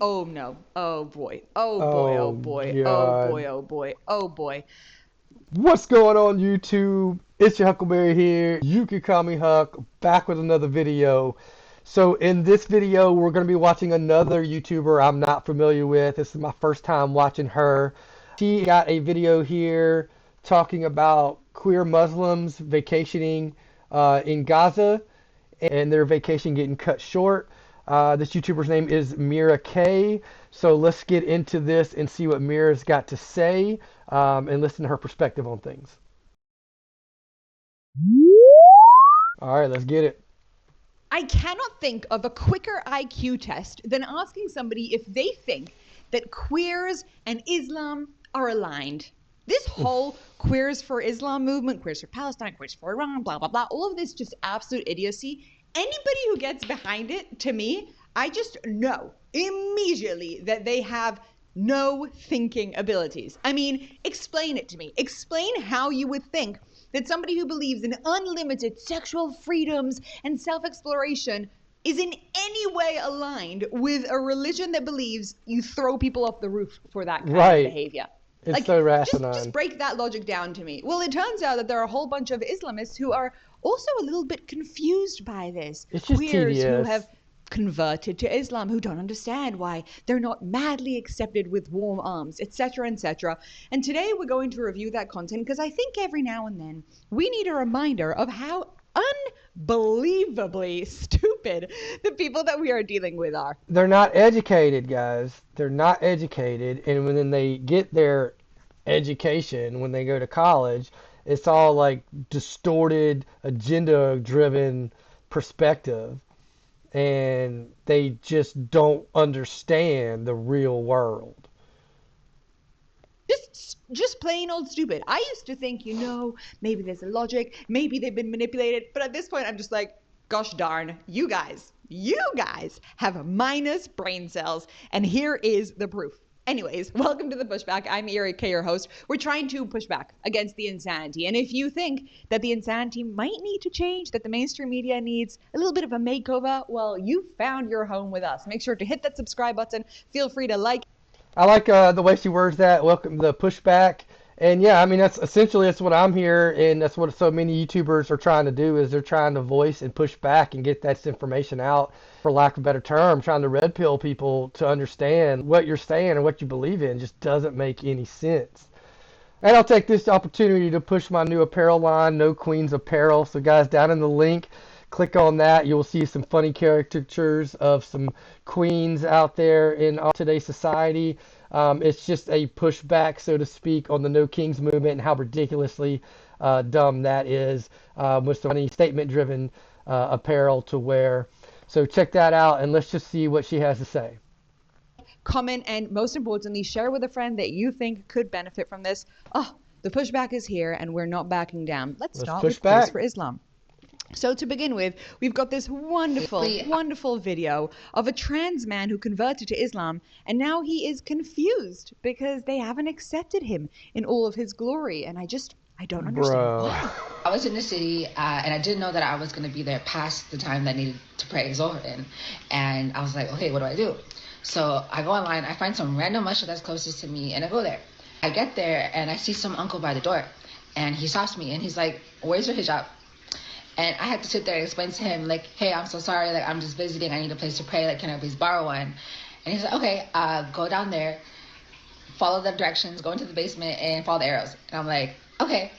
Oh no. Oh boy. Oh boy. Oh Oh boy. Oh boy. God. Oh boy. Oh boy. What's going on YouTube? It's your Huckleberry here. You can call me Huck, back with another video. So in this video, we're going to be watching another YouTuber I'm not familiar with. This is my first time watching her. She got a video here talking about queer Muslims vacationing in Gaza and their vacation getting cut short. This YouTuber's name is Meira K. So let's get into this and see what Meira's got to say and listen to her perspective on things. All right, let's get it. I cannot think of a quicker IQ test than asking somebody if they think that queers and Islam are aligned. This whole queers for Islam movement, queers for Palestine, queers for Iran, blah, blah, blah, all of this just absolute idiocy. Anybody who gets behind it, to me, I just know immediately that they have no thinking abilities. I mean, explain it to me. Explain how you would think that somebody who believes in unlimited sexual freedoms and self-exploration is in any way aligned with a religion that believes you throw people off the roof for that kind of Right. behavior. It's Like, so just rational. break that logic down to me. Well, it turns out that there are a whole bunch of Islamists who are also a little bit confused by this. It's just Queers who tedious. have converted to Islam, who don't understand why they're not madly accepted with warm arms, etc., etc. And today we're going to review that content because I think every now and then we need a reminder of how unbelievably stupid the people that we are dealing with are. They're not educated, guys. They're not educated. And when they get their education, when they go to college, it's all like distorted, agenda driven perspective. And they just don't understand the real world. Just plain old stupid. I used to think, maybe there's a logic, maybe they've been manipulated, but at this point I'm just like, gosh darn, you guys have minus brain cells, and here is the proof. Anyways, welcome to the Pushback. I'm Meira K, your host. We're trying to push back against the insanity. And if you think that the insanity might need to change, that the mainstream media needs a little bit of a makeover, well, you found your home with us. Make sure to hit that subscribe button. Feel free to like. I like the way she words that. Welcome the pushback, and yeah, I mean that's what I'm here, and that's what so many YouTubers are trying to do is they're trying to voice and push back and get that information out, for lack of a better term, trying to red pill people to understand what you're saying and what you believe in just doesn't make any sense. And I'll take this opportunity to push my new apparel line, No Queens Apparel. So guys, down in the link, click on that. You'll see some funny caricatures of some queens out there in today's society. It's just a pushback, so to speak, on the No Kings movement and how ridiculously dumb that is, with some funny statement-driven apparel to wear. So check that out, and let's just see what she has to say. Comment, and most importantly, share with a friend that you think could benefit from this. Oh, the pushback is here and we're not backing down. Let's start push with Queers back. for Islam. So to begin with, we've got this wonderful video of a trans man who converted to Islam, and now he is confused because they haven't accepted him in all of his glory. And I don't understand Bro. why. I was in the city and I didn't know that I was going to be there past the time that I needed to pray Zohar in. And I was like, okay, what do I do? So I go online, I find some random masjid that's closest to me, and I go there. I get there and I see some uncle by the door, and he stops me and he's like, where's your hijab? And I had to sit there and explain to him, like, hey, I'm so sorry, like, I'm just visiting, I need a place to pray, like, can I please borrow one? And he's like, okay, go down there, follow the directions, go into the basement, and follow the arrows. And I'm like, okay.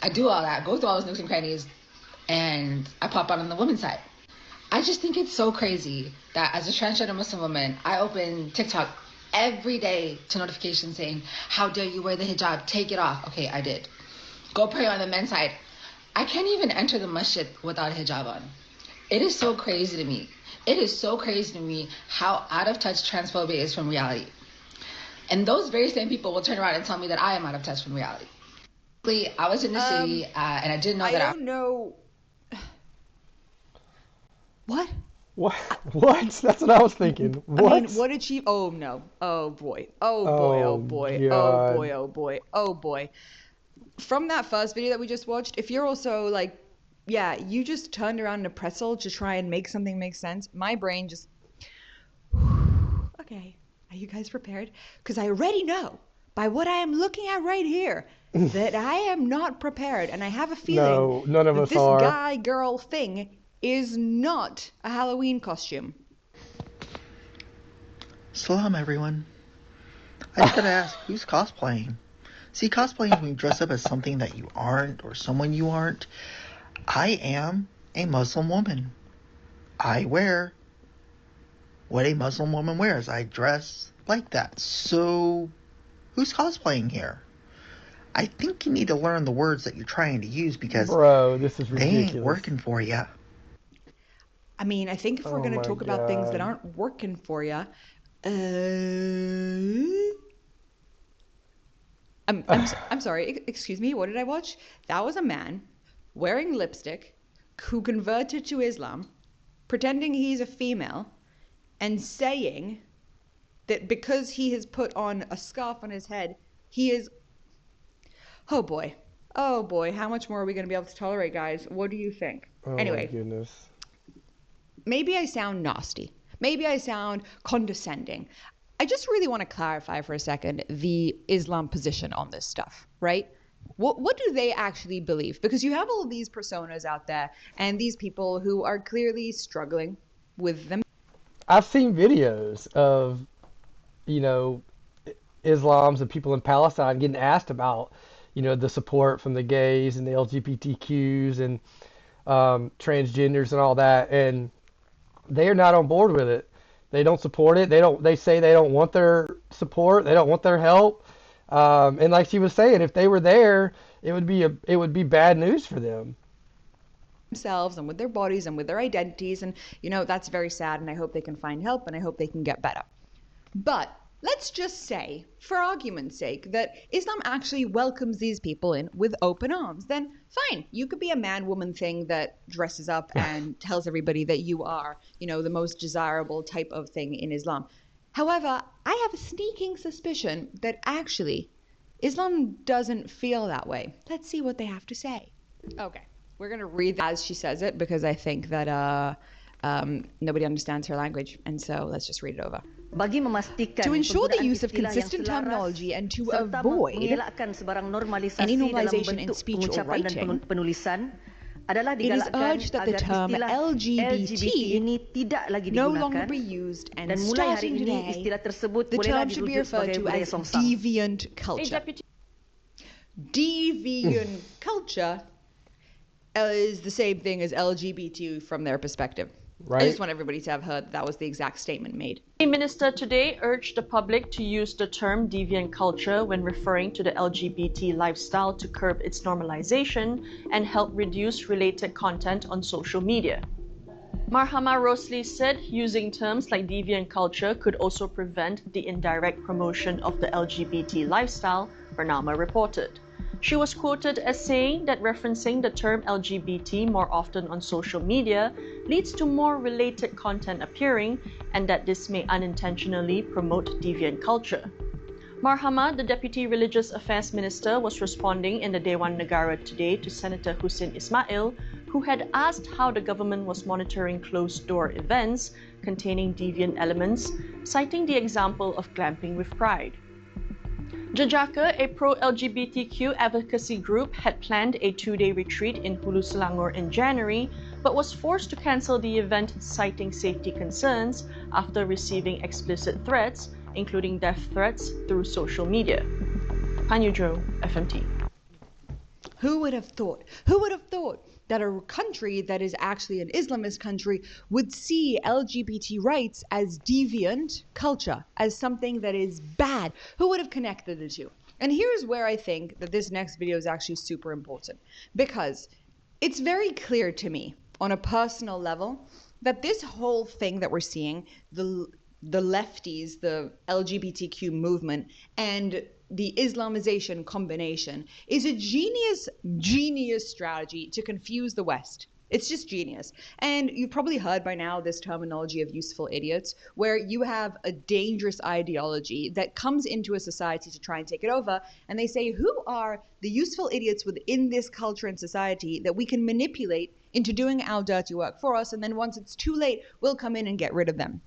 I do all that, go through all those nooks and crannies, and I pop out on the women's side. I just think it's so crazy that as a transgender Muslim woman, I open TikTok every day to notifications saying, how dare you wear the hijab, take it off. Okay, I did. Go pray on the men's side. I can't even enter the masjid without a hijab on. It is so crazy to me. It is so crazy to me how out of touch transphobia is from reality. And those very same people will turn around and tell me that I am out of touch from reality. I was in the city and I didn't know I that don't know. What? What? What? That's what I was thinking. What? I mean, what did she? Oh no. Oh boy. Oh boy. Oh Oh boy. Oh God. boy. Oh boy. Oh boy. From that first video that we just watched, if you're also like, yeah, you just turned around in a pretzel to try and make something make sense, my brain just Okay, are you guys prepared? Because I already know by what I am looking at right here that I am not prepared, and I have a feeling No, none of that us this are. guy-girl thing is not a Halloween costume. Salam, everyone. I just gotta ask, who's cosplaying? See, cosplaying is when you dress up as something that you aren't or someone you aren't. I am a Muslim woman. I wear what a Muslim woman wears. I dress like that. So, who's cosplaying here? I think you need to learn the words that you're trying to use because Bro, this is they ain't ridiculous. working for you. I mean, I think if we're Oh going to my talk about things that God. aren't working for you, I'm sorry. Excuse me. What did I watch? That was a man wearing lipstick who converted to Islam, pretending he's a female, and saying that because he has put on a scarf on his head, he is. Oh boy. Oh boy. How much more are we going to be able to tolerate, guys? What do you think? Oh my Anyway, goodness. maybe I sound nasty. Maybe I sound condescending. I just really want to clarify for a second the Islam position on this stuff, right? What do they actually believe? Because you have all of these personas out there and these people who are clearly struggling with them. I've seen videos of, you know, Islams and people in Palestine getting asked about, the support from the gays and the LGBTQs and transgenders and all that, and they are not on board with it. They don't support it. They say they don't want their support. They don't want their help. And like she was saying, if they were there, it would be bad news for them. Themselves and with their bodies and with their identities, and that's very sad, and I hope they can find help and I hope they can get better. But let's just say, for argument's sake, that Islam actually welcomes these people in with open arms. Then fine, you could be a man-woman thing that dresses up and tells everybody that you are, the most desirable type of thing in Islam. However, I have a sneaking suspicion that actually Islam doesn't feel that way. Let's see what they have to say. Okay, we're going to read that as she says it because I think that nobody understands her language, and so let's just read it over. To ensure the use of consistent terminology and to avoid any normalization in speech or writing, it is urged that the term LGBT no longer be used, and starting today, the term should be referred to as deviant culture. Deviant culture is the same thing as LGBT from their perspective. Right. I just want everybody to have heard that was the exact statement made. The minister today urged the public to use the term deviant culture when referring to the LGBT lifestyle to curb its normalization and help reduce related content on social media. Marhama Rosli said using terms like deviant culture could also prevent the indirect promotion of the LGBT lifestyle, Bernama reported. She was quoted as saying that referencing the term LGBT more often on social media leads to more related content appearing, and that this may unintentionally promote deviant culture. Marhama, the Deputy Religious Affairs Minister, was responding in the Dewan Negara today to Senator Hussein Ismail, who had asked how the government was monitoring closed-door events containing deviant elements, citing the example of glamping with pride. Jajaka, a pro-LGBTQ advocacy group, had planned a 2-day retreat in Hulu Selangor in January, but was forced to cancel the event citing safety concerns after receiving explicit threats, including death threats, through social media. Panyudro, FMT. Who would have thought? Who would have thought that a country that is actually an Islamist country would see LGBT rights as deviant culture, as something that is bad? Who would have connected the two? And here's where I think that this next video is actually super important, because it's very clear to me on a personal level that this whole thing that we're seeing, the lefties, the LGBTQ movement, and the Islamization combination is a genius strategy to confuse the West. It's just genius. And you've probably heard by now this terminology of useful idiots, where you have a dangerous ideology that comes into a society to try and take it over, and they say, who are the useful idiots within this culture and society that we can manipulate into doing our dirty work for us, and then once it's too late, we'll come in and get rid of them.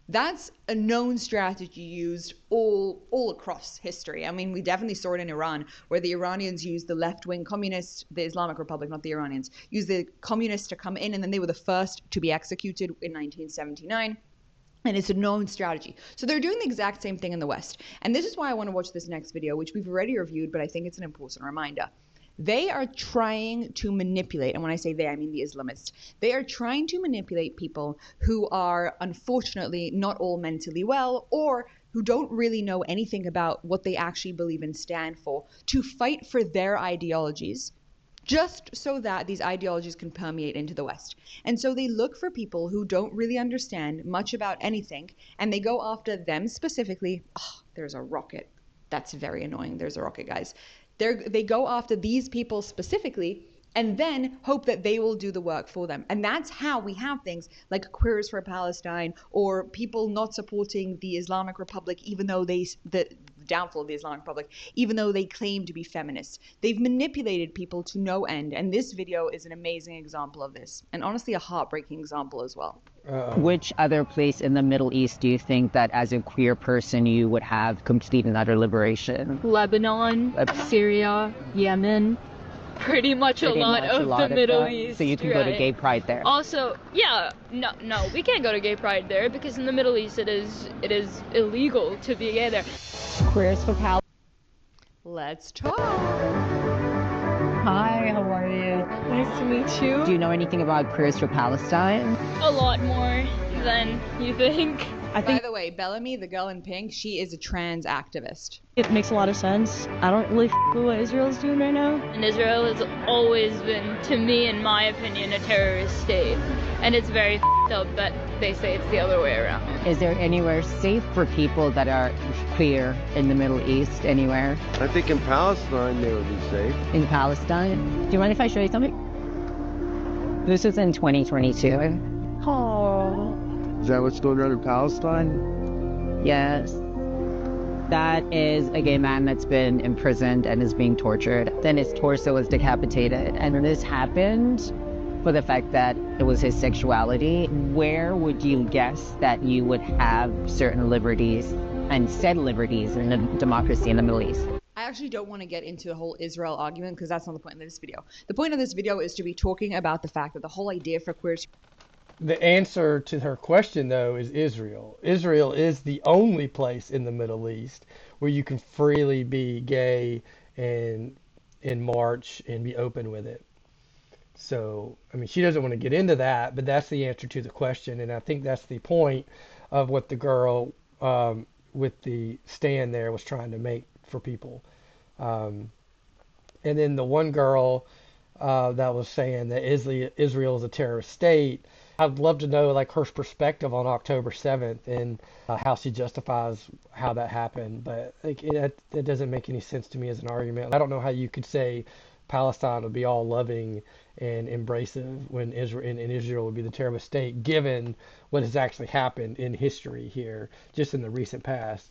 That's a known strategy used all across history. I mean, we definitely saw it in Iran, where the Iranians used the left-wing communists, the Islamic Republic, not the Iranians, used the communists to come in, and then they were the first to be executed in 1979. And it's a known strategy. So they're doing the exact same thing in the West. And this is why I want to watch this next video, which we've already reviewed, but I think it's an important reminder. They are trying to manipulate, and when I say they, I mean the Islamists. They are trying to manipulate people who are unfortunately not all mentally well, or who don't really know anything about what they actually believe and stand for, to fight for their ideologies, just so that these ideologies can permeate into the West. And so they look for people who don't really understand much about anything, and they go after them specifically. Oh, there's a rocket. That's very annoying. There's a rocket, guys. They go after these people specifically, and then hope that they will do the work for them. And that's how we have things like Queers for Palestine, or people not supporting the Islamic Republic, even though the downfall of the Islamic Republic, even though they claim to be feminists. They've manipulated people to no end, and this video is an amazing example of this, and honestly a heartbreaking example as well. Which other place in the Middle East do you think that as a queer person you would have complete and utter liberation? Lebanon, Syria, Yemen. Pretty much a lot of the Middle East. So you can go to gay pride there. Also, yeah, no, we can't go to gay pride there because in the Middle East it is illegal to be gay there. Queers for Palestine. Let's talk. Hi, how are you? Nice to meet you. Do you know anything about Queers for Palestine? A lot more than you think. By the way, Bellamy, the girl in pink, she is a trans activist. It makes a lot of sense. I don't really with what Israel's doing right now. And Israel has always been, to me, in my opinion, a terrorist state. And it's very up that they say it's the other way around. Is there anywhere safe for people that are queer in the Middle East, anywhere? I think in Palestine they would be safe. In Palestine? Do you mind if I show you something? This is in 2022. Oh. Is that what's going on in Palestine? Yes. That is a gay man that's been imprisoned and is being tortured. Then his torso was decapitated. And this happened for the fact that it was his sexuality. Where would you guess that you would have certain liberties and said liberties in a democracy in the Middle East? I actually don't want to get into the whole Israel argument because that's not the point of this video. The point of this video is to be talking about the fact that the whole idea for queers... The answer to her question, though, is Israel. Israel is the only place in the Middle East where you can freely be gay and march and be open with it. So, I mean, she doesn't want to get into that, but that's the answer to the question. And I think that's the point of what the girl with the stand there was trying to make for people. And then the one girl that was saying that Israel is a terrorist state, I'd love to know like her perspective on October 7th and how she justifies how that happened. But like, it doesn't make any sense to me as an argument. I don't know how you could say Palestine would be all loving and embracive when Israel would be the terrorist state, given what has actually happened in history here, just in the recent past.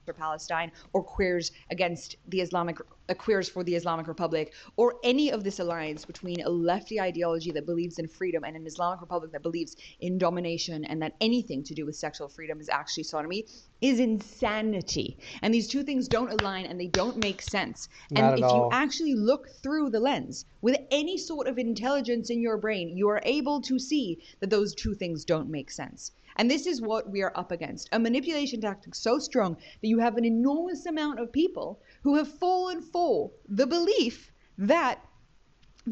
For Palestine, or queers against the queers for the Islamic Republic, or any of this alliance between a lefty ideology that believes in freedom and an Islamic Republic that believes in domination, and that anything to do with sexual freedom is actually sodomy, is insanity. And these two things don't align and they don't make sense. Not and at if all. you actually look through the lens with any sort of intelligence in your brain, you are able to see that those two things don't make sense. And this is what we are up against. A manipulation tactic so strong that you have an enormous amount of people who have fallen for the belief that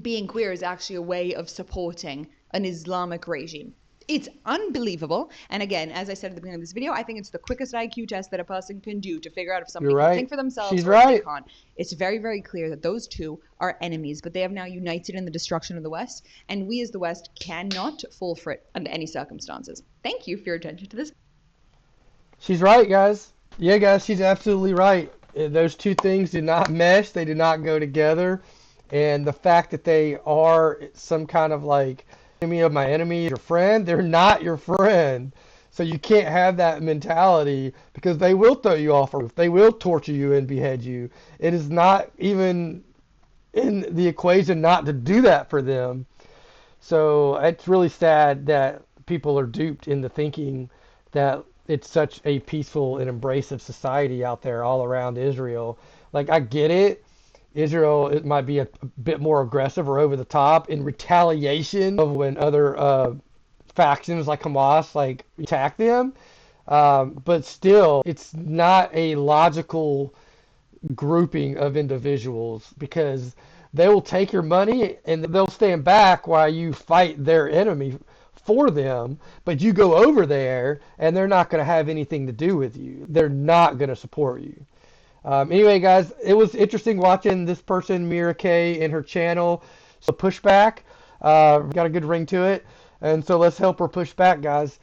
being queer is actually a way of supporting an Islamic regime. It's unbelievable. And again, as I said at the beginning of this video, I think it's the quickest IQ test that a person can do to figure out if somebody can think for themselves She's or if they right. can't. It's very, very clear that those two are enemies, but they have now united in the destruction of the West, and we as the West cannot fall for it under any circumstances. Thank you for your attention to this. She's right, guys. Yeah, guys, she's absolutely right. Those two things did not mesh. They did not go together. And the fact that they are some kind of like enemy of my enemy, your friend, they're not your friend. So you can't have that mentality because they will throw you off a roof. They will torture you and behead you. It is not even in the equation not to do that for them. So it's really sad that people are duped into thinking that it's such a peaceful and embracive society out there all around Israel. Like, I get it. Israel, it might be a bit more aggressive or over the top in retaliation of when other factions like Hamas like attack them. But still, it's not a logical grouping of individuals, because they will take your money and they'll stand back while you fight their enemy for them, but you go over there and they're not going to have anything to do with you. They're not going to support you. Anyway, guys, it was interesting watching this person, Meira K, and her channel. So pushback, got a good ring to it. And so let's help her push back, guys.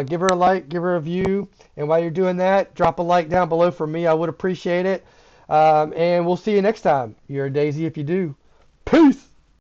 Give her a like, give her a view. And while you're doing that, drop a like down below for me. I would appreciate it. And we'll see you next time. You're a daisy if you do. Peace!